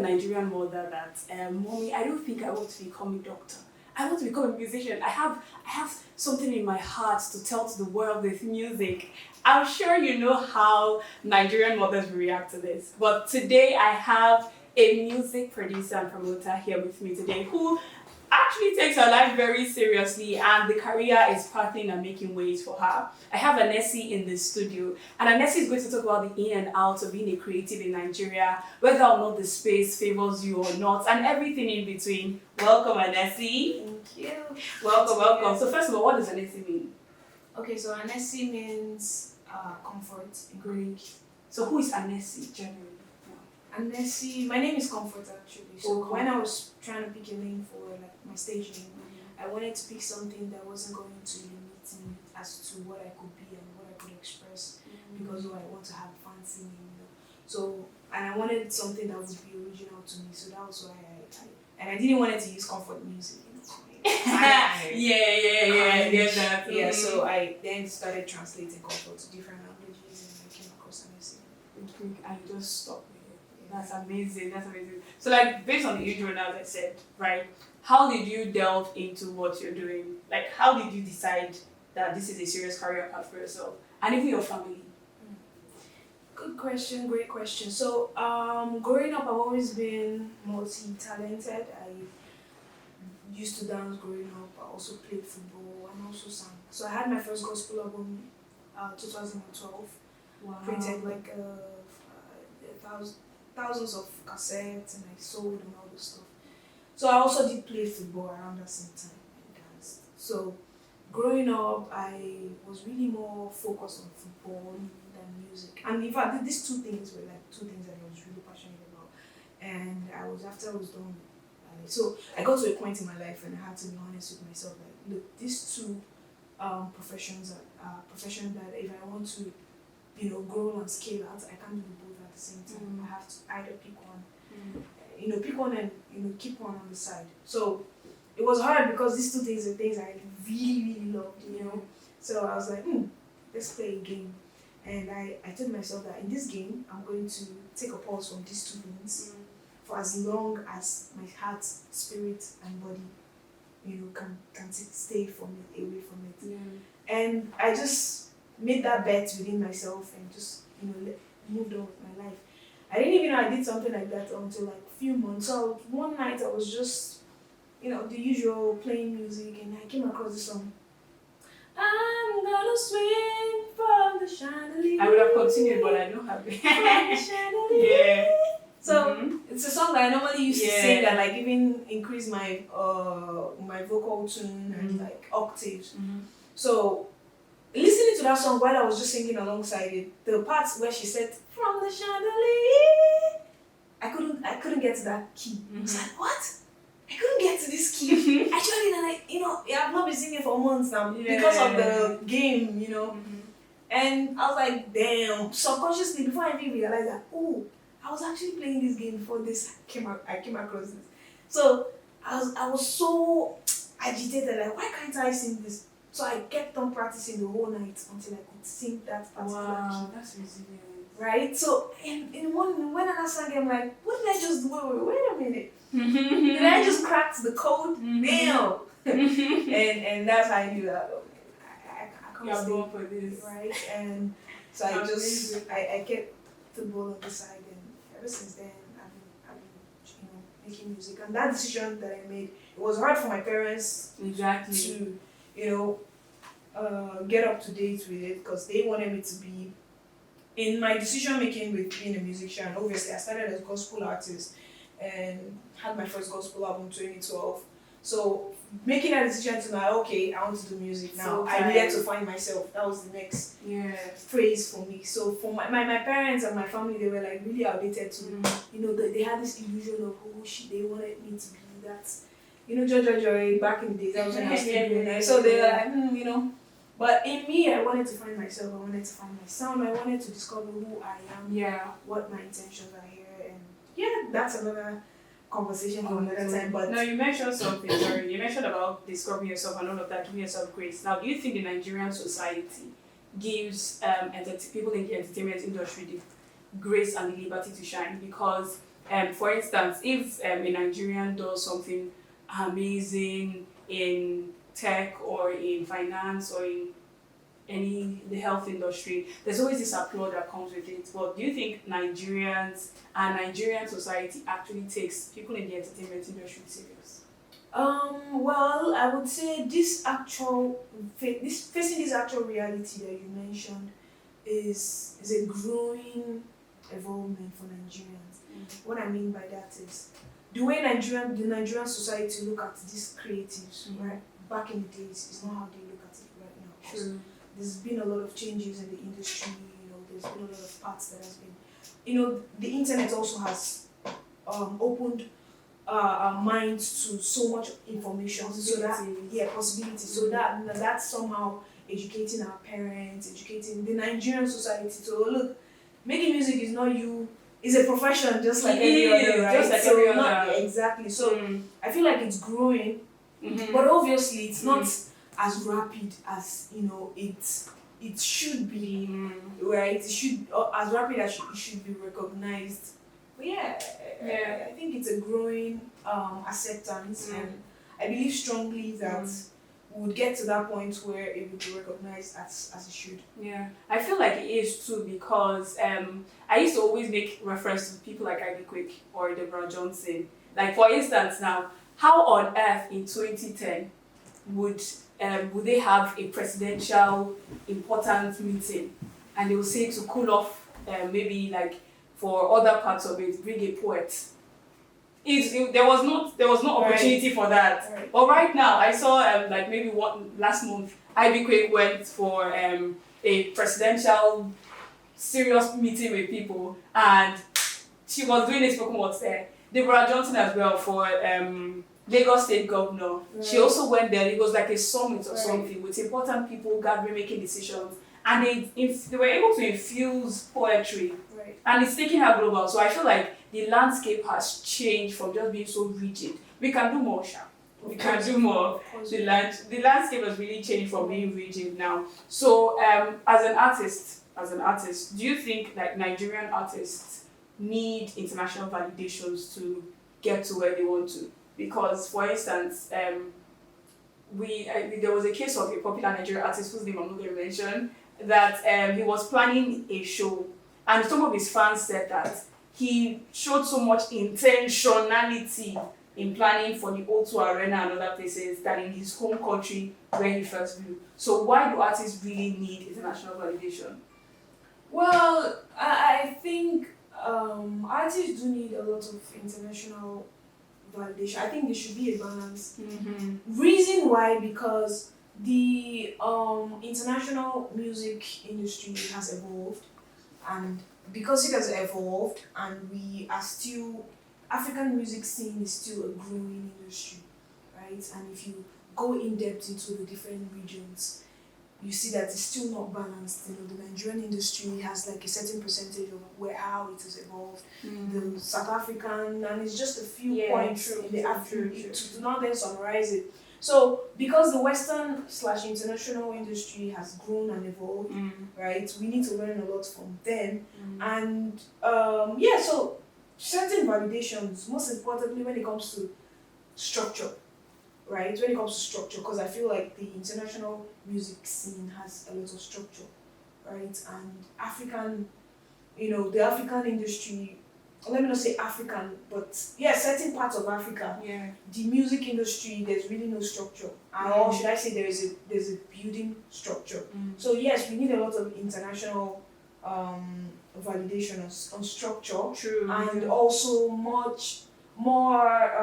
a Nigerian mother that, mommy, I don't think I want to become a doctor. I want to become a musician. I have something in my heart to tell to the world with music. I'm sure you know how Nigerian mothers react to this. But today I have a music producer and promoter here with me today who actually takes her life very seriously, and the career is pathing and making waves for her. I have Anessie in the studio, and Anessie is going to talk about the in and out of being a creative in Nigeria, whether or not the space favors you or not, and everything in between. Welcome, Anessie. Thank you. Welcome. So first of all, what does Anessie mean? Okay, so Anessie means comfort in Greek. So who is Anessie generally? Anessie, my name is Comfort actually. So when I was trying to pick a name for like my stage name, I wanted to pick something that wasn't going to limit me as to what I could be and what I could express, because I want to have a fancy name. So, and I wanted something that would be original to me. So that was why I didn't want it to use comfort music. I get that. Yeah, so I then started translating comfort to different languages, and I came across Anessie. And you just stopped with it. That's amazing. So like, based on the intro now that I said, right, how did you delve into what you're doing? Like, how did you decide that this is a serious career path for yourself and even your family? Good question, great question. So growing up, I've always been multi-talented. I used to dance growing up. I also played football and also sang. So I had my first gospel album 2012. Wow. Printed like thousands of cassettes, and I sold and all this stuff. So I also did play football around that same time and danced. So growing up, I was really more focused on football than music. And in fact, these two things were like two things that I was really passionate about. And after I was done, so I got to a point in my life and I had to be honest with myself. Like, look, these two professions are professions that if I want to, grow and scale out, I can't do both at the same time. I have to either pick one, pick one and keep one on the side. So it was hard because these two things are things I really, really loved, So I was like, let's play a game. And I told myself that in this game, I'm going to take a pause from these two things for as long as my heart, spirit, and body, can stay from it, away from it. Yeah. And I just made that bet within myself and just, moved on with my life. I didn't even know I did something like that until like a few months. So one night I was just, the usual playing music, and I came across this song. I'm gonna swing from the chandelier. I would have continued, but I don't have it. From the chandelier. Yeah. So it's a song that I normally used to sing that like even increase my my vocal tune and like octaves. So listening to that song while I was just singing alongside it, the parts where she said from the chandelier, I couldn't get to that key. I was like, what? I couldn't get to this key. Actually, then I've not been singing for months now because of the game, And I was like, damn. Subconsciously, before I even realized that, I was actually playing this game before this I came across this. So I was so agitated, like, why can't I sing this? So I kept on practicing the whole night until I could sing that particular key. Wow, that's resilient. Right? So in one when I sang, I'm like, what did I just do? Wait a minute. Did I just crack the code? Damn. and that's how I knew that. I can't stay for this. Right? And so I kept the ball on the side, and ever since then I've been making music. And that decision that I made, it was hard for my parents to get up to date with it, because they wanted me to be in my decision making with being a musician. Obviously, I started as a gospel artist and had my first gospel album in 2012. So making a decision to now, okay, I want to do music now. So I needed to find myself. That was the next phrase for me. So for my parents and my family, they were like really outdated to, they had this illusion of they wanted me to be that. Joy back in the days, I was when I was still so they were like, But in me, I wanted to find myself. I wanted to find my sound. I wanted to discover who I am. Yeah. What my intentions are here, and that's another conversation for another time. But now you mentioned something. Sorry, you mentioned about discovering yourself and all of that, giving yourself grace. Now, do you think the Nigerian society gives people in the entertainment industry the grace and the liberty to shine? Because For instance, if a Nigerian does something amazing in tech or in finance or in the health industry, there's always this applaud that comes with it. But do you think Nigerians and Nigerian society actually takes people in the entertainment industry serious? Well, I would say facing this actual reality that you mentioned is a growing evolvement for Nigerians. What I mean by that is the way the Nigerian society look at these creatives, right, back in the days is not how they look at it right now. True. There's been a lot of changes in the industry, there's been a lot of parts that has been, the internet also has opened our minds to so much information, possibilities. So that's somehow educating our parents, educating the Nigerian society. So look, making music is not is a profession just like every other, right? Just like every other. Exactly. So I feel like it's growing, but obviously it's not as rapid as it should be, right? It should as rapid as it should be recognized. But I think it's a growing acceptance, and I believe strongly that we would get to that point where it would be recognized as it should. Yeah, I feel like it is too, because I used to always make reference to people like Ivy Quick or Deborah Johnson. Like, for instance, now, how on earth in 2010 would they have a presidential important meeting and they will say to cool off, maybe like for other parts of it, bring a poet? There was no opportunity for that. Right. But right now, I saw like maybe last month, Ivy Quake went for a presidential serious meeting with people, and she was doing a spoken word there. Deborah Johnson as well for Lagos State Governor. Right. She also went there. It was like a summit or something with important people gathering, making decisions, and they were able to infuse poetry. Right. And it's taking her global. So I feel like the landscape has changed from just being so rigid. We can do more, Sha. We can do more. The landscape has really changed from being rigid now. So as an artist, do you think like Nigerian artists need international validations to get to where they want to? Because, for instance, there was a case of a popular Nigerian artist whose name I'm not going to mention, that he was planning a show, and some of his fans said that he showed so much intentionality in planning for the O2 Arena and other places than in his home country where he first grew. So why do artists really need international validation? Well, I think artists do need a lot of international validation. I think there should be a balance. Reason why, because the international music industry has evolved, and because it has evolved and we are still, African music scene is still a growing industry, right? And if you go in depth into the different regions, you see that it's still not balanced. The Nigerian industry has like a certain percentage of how it has evolved. The South African, and it's just a few points in the African, to not then summarize it. So because the Western/international industry has grown and evolved, right, we need to learn a lot from them. And so certain validations, most importantly when it comes to structure, right? When it comes to structure, because I feel like the international music scene has a lot of structure, right? And African, the African industry, let me not say African, but certain parts of Africa, the music industry, there's really no structure. Or should I say there's a building structure. So yes, we need a lot of international validation on structure. True. And also much more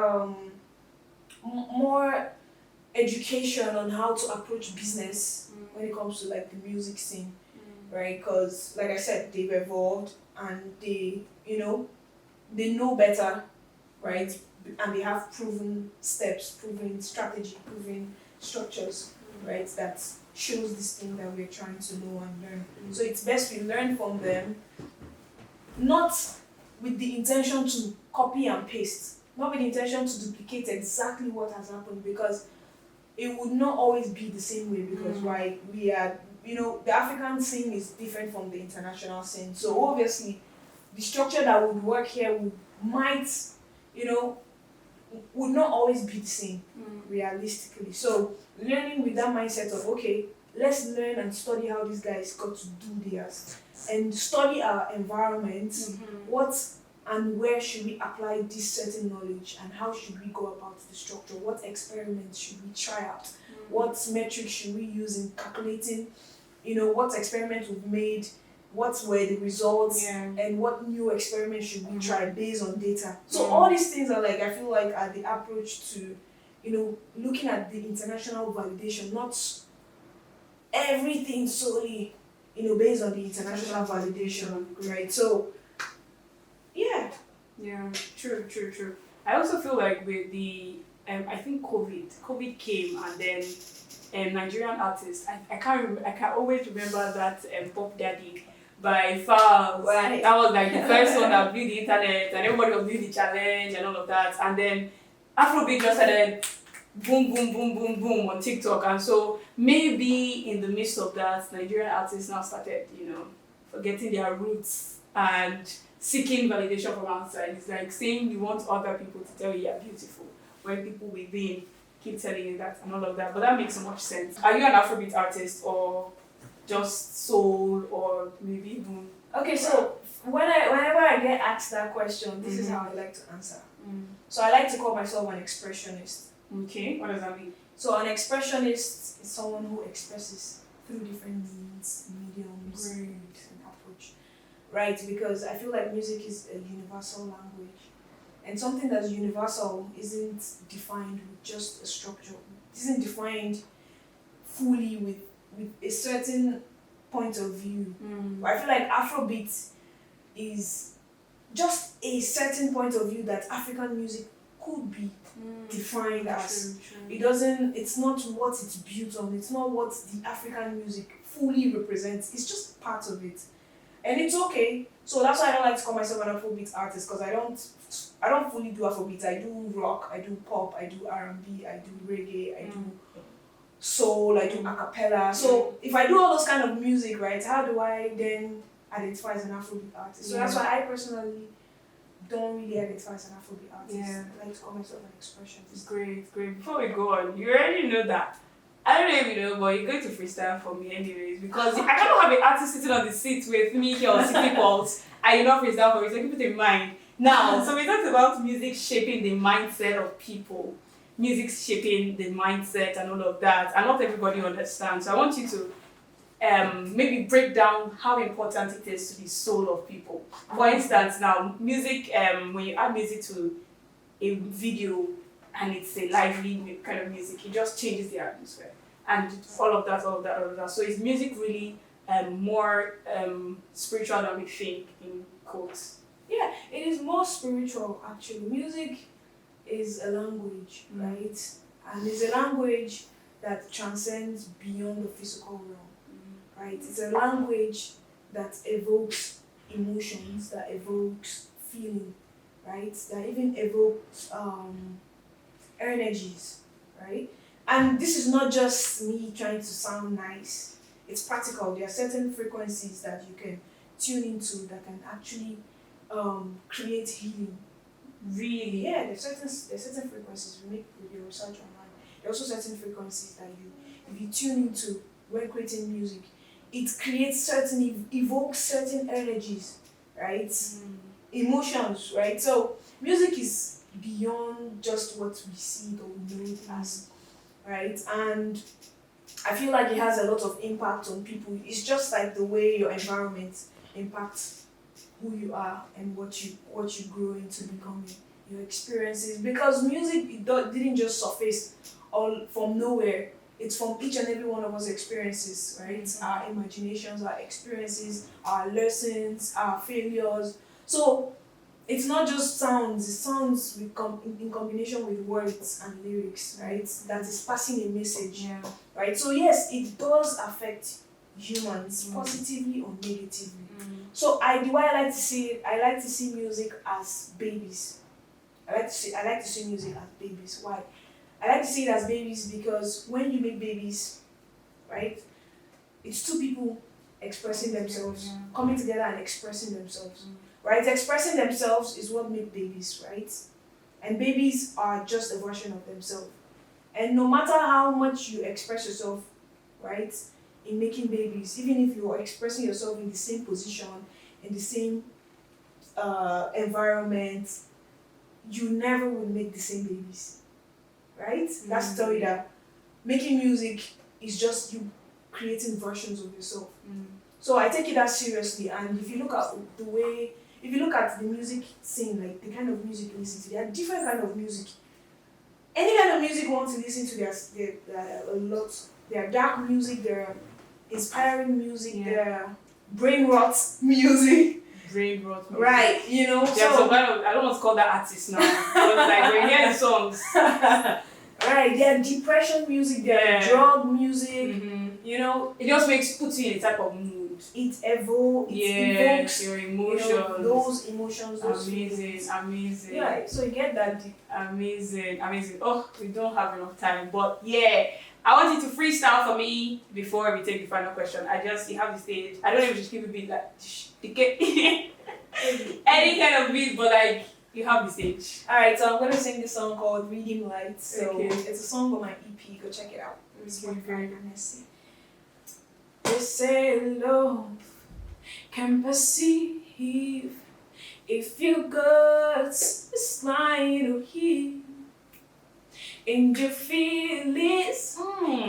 education on how to approach business when it comes to like the music scene, right? Because like I said, they've evolved and they know better, right? And they have proven steps, proven strategy, proven structures, right? That shows this thing that we're trying to know and learn. So it's best we learn from them, not with the intention to copy and paste, not with the intention to duplicate exactly what has happened, because it would not always be the same way, because we are, the African scene is different from the international scene. So obviously, the structure that would work here would might, would not always be the same realistically. So learning with that mindset of, okay, let's learn and study how these guys got to do theirs and study our environment, what and where should we apply this certain knowledge and how should we go about the structure, what experiments should we try out, what metrics should we use in calculating, what experiments we've made, what were the results, and what new experiments should we try based on data. So all these things are I feel like are the approach to, looking at the international validation, not everything solely, based on the international validation, right? So, yeah. Yeah, true. I also feel like with the, I think COVID came and then Nigerian artists, I can always remember that Pop Daddy by far. Right. That was like the first one that blew the internet and everybody was doing the challenge and all of that. And then Afrobeats just started boom, boom, boom, boom, boom on TikTok. And so maybe in the midst of that, Nigerian artists now started, forgetting their roots and seeking validation from outside. It's like saying you want other people to tell you you're beautiful when people within keep telling you that and all of that. But that makes so much sense. Are you an Afrobeat artist or just soul or maybe even? Okay, so whenever I get asked that question, this is how I like to answer. So I like to call myself an expressionist. Okay, what does that mean? So an expressionist is someone who expresses through different means, mediums, and approach. Right? Because I feel like music is a universal language. And something that's universal isn't defined with just a structure. It isn't defined fully with a certain point of view. I feel like Afrobeat is just a certain point of view that African music could be defined as. It's not what it's built on, it's not what the African music fully represents, it's just part of it. And it's okay. So that's why I don't like to call myself an Afrobeat artist, because I don't fully do Afrobeat. I do rock, I do pop, I do R&B, I do reggae, I do soul, I do a cappella. So if I do all those kind of music, right, how do I then identify as an Afrobeat artist? So that's why I personally don't really identify as an Afrobeat artist. I like to call myself an expressionist. Great. Before we go on, you already know that. I don't know if you know, but you're going to freestyle for me anyways, because I cannot have an artist sitting on the seat with me here on CityPulse and you not freestyle for me, so keep it in mind. Now, so we talked about music shaping the mindset of people, music shaping the mindset and all of that, and not everybody understands. So I want you to maybe break down how important it is to the soul of people. For instance, now, music, when you add music to a video and it's a lively kind of music, it just changes the atmosphere. And all of that. So is music really more spiritual than we think, in quotes? Yeah, it is more spiritual actually. Music is a language, right? And it's a language that transcends beyond the physical realm, right? It's a language that evokes emotions, that evokes feeling, right? That even evokes energies, right? And this is not just me trying to sound nice. It's practical. There are certain frequencies that you can tune into that can actually create healing. Really? Yeah, there's certain frequencies. We do research online. There are also certain frequencies that if you tune into when creating music, it evokes certain energies, right? Emotions, right? So music is beyond just what we see it or we know it as, right? And I feel like it has a lot of impact on people. It's just like the way your environment impacts who you are and what you grow into becoming, your experiences. Because music didn't just surface all from nowhere. It's from each and every one of us experiences, right? Our imaginations, our experiences, our lessons, our failures. So it's not just sounds. It sounds in combination with words and lyrics, right? That is passing a message, right? So yes, it does affect humans positively or negatively. So the way I like to see it, I like to see music as babies. I like to see music as babies. Why? I like to see it as babies because when you make babies, right, it's two people expressing themselves, coming together and expressing themselves. right? Expressing themselves is what makes babies, right? And babies are just a version of themselves. And no matter how much you express yourself, right, in making babies, even if you are expressing yourself in the same position, in the same environment, you never will make the same babies, right? That's the story that making music is just you creating versions of yourself. So I take it that seriously. And if you look at the music scene, like the kind of music you listen to, there are different kind of music. Any kind of music you want to listen to, there are a lot. There are dark music, there are inspiring music, there are brain rot music. Brain rot music. Right, you know. There's some kind of, I don't want to call that artist now. But like when you hear the songs. Right, there are depression music, there are drug music, you know. It just puts you in a type of mood. It evokes your emotions. You know, those emotions, those amazing. Yeah, so you get that deep. Amazing. Oh, we don't have enough time, but yeah. I want you to freestyle for me before we take the final question. You have the stage. I don't know if you should keep a beat like any kind of beat, but like you have the stage. Alright, so I'm gonna sing this song called Reading Lights. So okay. It's a song on my EP, go check it out. It's Okay, great. Anessie. They say love can perceive if your guts is lying to heal. And your feelings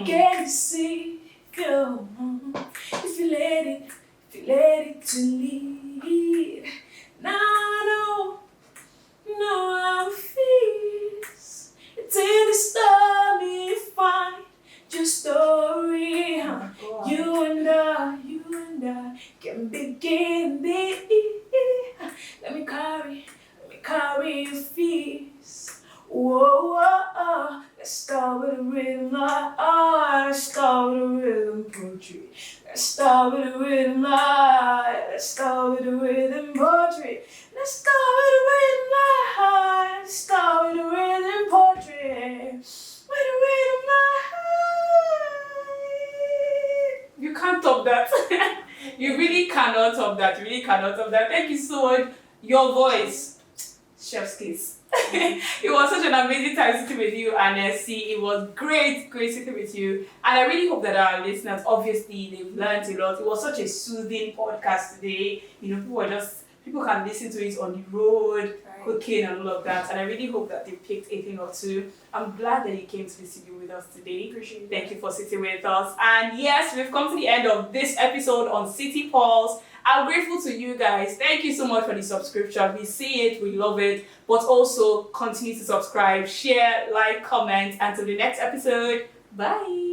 can deceive you if you let it to lead. Now I know how it feels till the stormy find your story. You and I can begin it. Let me carry your fears. Whoa, let's start with a rhythm like let's start with a rhythm poetry. Let's start with a rhythm like let's start with a rhythm poetry. Let's start with a rhythm like let's start with a rhythm poetry. With a rhythm like you can't top that. You really cannot top that. Thank you so much. Your voice, chef's kiss. It was such an amazing time sitting with you, Anessie. It was great sitting with you. And I really hope that our listeners, obviously, they've learned a lot. It was such a soothing podcast today. You know, people can listen to it on the road, cooking and all of that. And I really hope that they picked a thing or two. I'm glad that you came to the studio with us today. Appreciate it. Thank you for sitting with us. And yes, we've come to the end of this episode on CityPulse. I'm grateful to you guys. Thank you so much for the subscription. We see it, we love it. But also continue to subscribe, share, like, comment. Until the next episode. Bye.